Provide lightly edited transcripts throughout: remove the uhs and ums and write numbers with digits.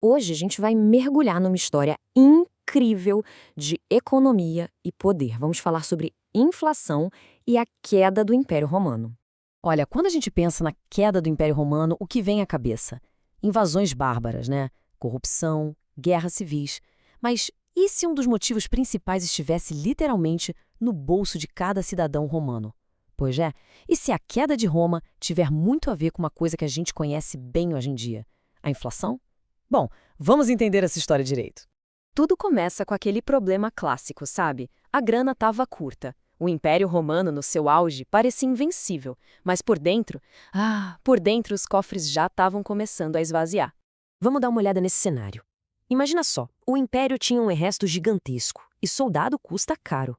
Hoje a gente vai mergulhar numa história incrível de economia e poder. Vamos falar sobre inflação e a queda do Império Romano. Olha, quando a gente pensa na queda do Império Romano, o que vem à cabeça? Invasões bárbaras, né? Corrupção, guerras civis. Mas e se um dos motivos principais estivesse literalmente no bolso de cada cidadão romano? Pois é, e se a queda de Roma tiver muito a ver com uma coisa que a gente conhece bem hoje em dia? A inflação? Bom, vamos entender essa história direito. Tudo começa com aquele problema clássico, sabe? A grana estava curta. O Império Romano, no seu auge, parecia invencível, mas por dentro os cofres já estavam começando a esvaziar. Vamos dar uma olhada nesse cenário. Imagina só, o Império tinha um exército gigantesco e soldado custa caro.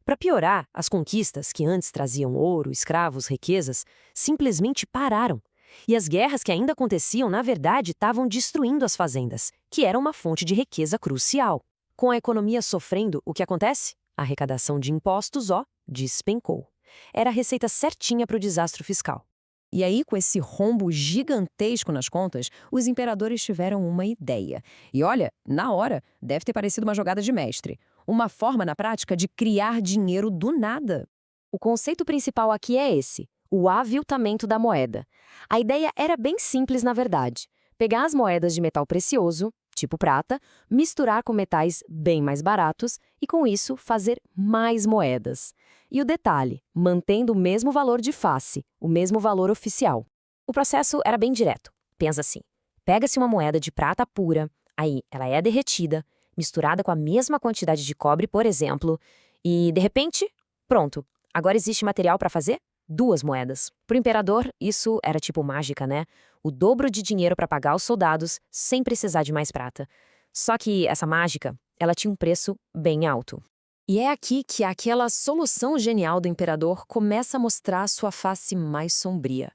Para piorar, as conquistas, que antes traziam ouro, escravos, riquezas, simplesmente pararam. E as guerras que ainda aconteciam, na verdade, estavam destruindo as fazendas, que era uma fonte de riqueza crucial. Com a economia sofrendo, o que acontece? A arrecadação de impostos, despencou. Era a receita certinha para o desastre fiscal. E aí, com esse rombo gigantesco nas contas, os imperadores tiveram uma ideia. E olha, na hora, deve ter parecido uma jogada de mestre. Uma forma, na prática, de criar dinheiro do nada. O conceito principal aqui é esse: o aviltamento da moeda. A ideia era bem simples, na verdade. Pegar as moedas de metal precioso, tipo prata, misturar com metais bem mais baratos e, com isso, fazer mais moedas. E o detalhe, mantendo o mesmo valor de face, o mesmo valor oficial. O processo era bem direto. Pensa assim: pega-se uma moeda de prata pura, aí ela é derretida, misturada com a mesma quantidade de cobre, por exemplo, e, de repente, pronto. Agora existe material para fazer 2 moedas. Para o imperador, isso era tipo mágica, né? O dobro de dinheiro para pagar os soldados sem precisar de mais prata. Só que essa mágica, ela tinha um preço bem alto. E é aqui que aquela solução genial do imperador começa a mostrar sua face mais sombria.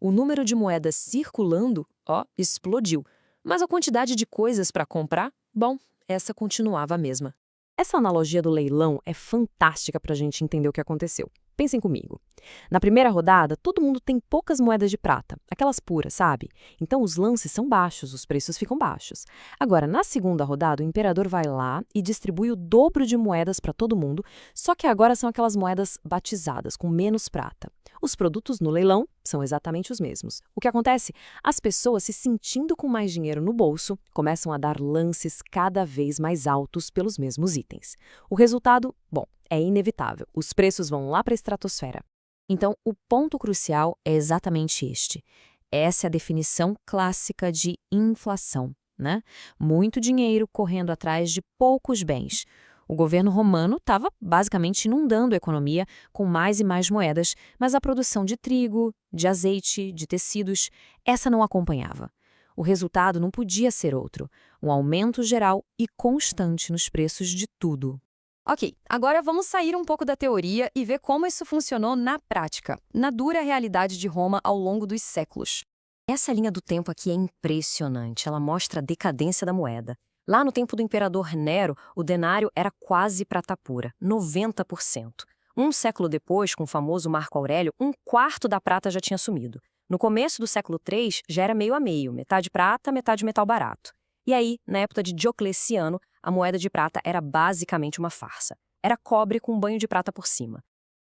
O número de moedas circulando, explodiu. Mas a quantidade de coisas para comprar, bom, essa continuava a mesma. Essa analogia do leilão é fantástica para a gente entender o que aconteceu. Pensem comigo. Na primeira rodada, todo mundo tem poucas moedas de prata, aquelas puras, sabe? Então os lances são baixos, os preços ficam baixos. Agora, na segunda rodada, o imperador vai lá e distribui o dobro de moedas para todo mundo, só que agora são aquelas moedas batizadas, com menos prata. Os produtos no leilão são exatamente os mesmos. O que acontece? As pessoas, se sentindo com mais dinheiro no bolso, começam a dar lances cada vez mais altos pelos mesmos itens. O resultado, bom, é inevitável. Os preços vão lá para a estratosfera. Então, o ponto crucial é exatamente este. Essa é a definição clássica de inflação, né? Muito dinheiro correndo atrás de poucos bens. O governo romano estava basicamente inundando a economia com mais e mais moedas, mas a produção de trigo, de azeite, de tecidos, essa não acompanhava. O resultado não podia ser outro: um aumento geral e constante nos preços de tudo. Ok, agora vamos sair um pouco da teoria e ver como isso funcionou na prática, na dura realidade de Roma ao longo dos séculos. Essa linha do tempo aqui é impressionante. Ela mostra a decadência da moeda. Lá no tempo do imperador Nero, o denário era quase prata pura, 90%. Um século depois, com o famoso Marco Aurélio, 1/4 da prata já tinha sumido. No começo do século III, já era meio a meio, metade prata, metade metal barato. E aí, na época de Diocleciano, a moeda de prata era basicamente uma farsa. Era cobre com um banho de prata por cima.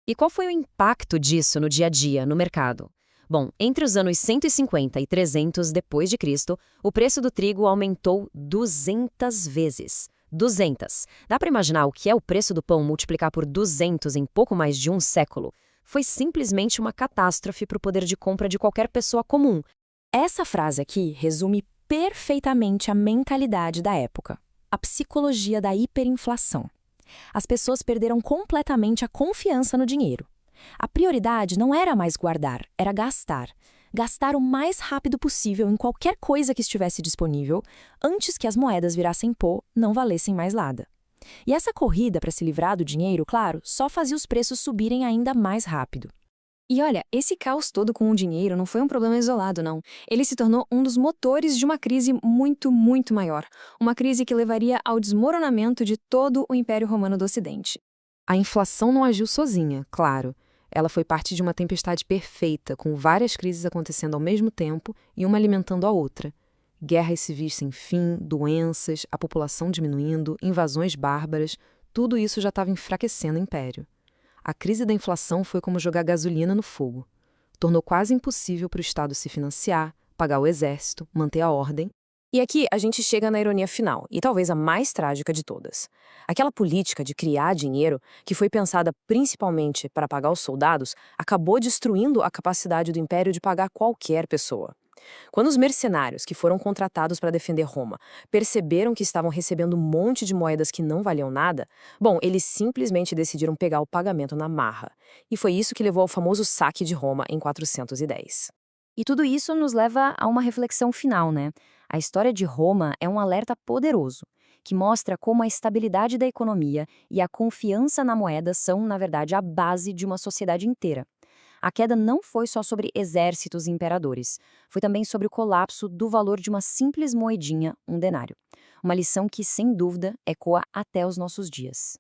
E qual foi o impacto disso no dia a dia, no mercado? Bom, entre os anos 150 e 300 depois de Cristo, o preço do trigo aumentou 200 vezes. 200. Dá para imaginar o que é o preço do pão multiplicar por 200 em pouco mais de um século? Foi simplesmente uma catástrofe para o poder de compra de qualquer pessoa comum. Essa frase aqui resume perfeitamente a mentalidade da época, a psicologia da hiperinflação. As pessoas perderam completamente a confiança no dinheiro. A prioridade não era mais guardar, era gastar. Gastar o mais rápido possível em qualquer coisa que estivesse disponível, antes que as moedas virassem pó, não valessem mais nada. E essa corrida para se livrar do dinheiro, claro, só fazia os preços subirem ainda mais rápido. E olha, esse caos todo com o dinheiro não foi um problema isolado, não. Ele se tornou um dos motores de uma crise muito, muito maior. Uma crise que levaria ao desmoronamento de todo o Império Romano do Ocidente. A inflação não agiu sozinha, claro. Ela foi parte de uma tempestade perfeita, com várias crises acontecendo ao mesmo tempo e uma alimentando a outra. Guerras civis sem fim, doenças, a população diminuindo, invasões bárbaras, tudo isso já estava enfraquecendo o império. A crise da inflação foi como jogar gasolina no fogo. Tornou quase impossível para o Estado se financiar, pagar o exército, manter a ordem. E aqui a gente chega na ironia final, e talvez a mais trágica de todas. Aquela política de criar dinheiro, que foi pensada principalmente para pagar os soldados, acabou destruindo a capacidade do império de pagar qualquer pessoa. Quando os mercenários que foram contratados para defender Roma perceberam que estavam recebendo um monte de moedas que não valiam nada, bom, eles simplesmente decidiram pegar o pagamento na marra. E foi isso que levou ao famoso saque de Roma em 410. E tudo isso nos leva a uma reflexão final, né? A história de Roma é um alerta poderoso, que mostra como a estabilidade da economia e a confiança na moeda são, na verdade, a base de uma sociedade inteira. A queda não foi só sobre exércitos e imperadores, foi também sobre o colapso do valor de uma simples moedinha, um denário. Uma lição que, sem dúvida, ecoa até os nossos dias.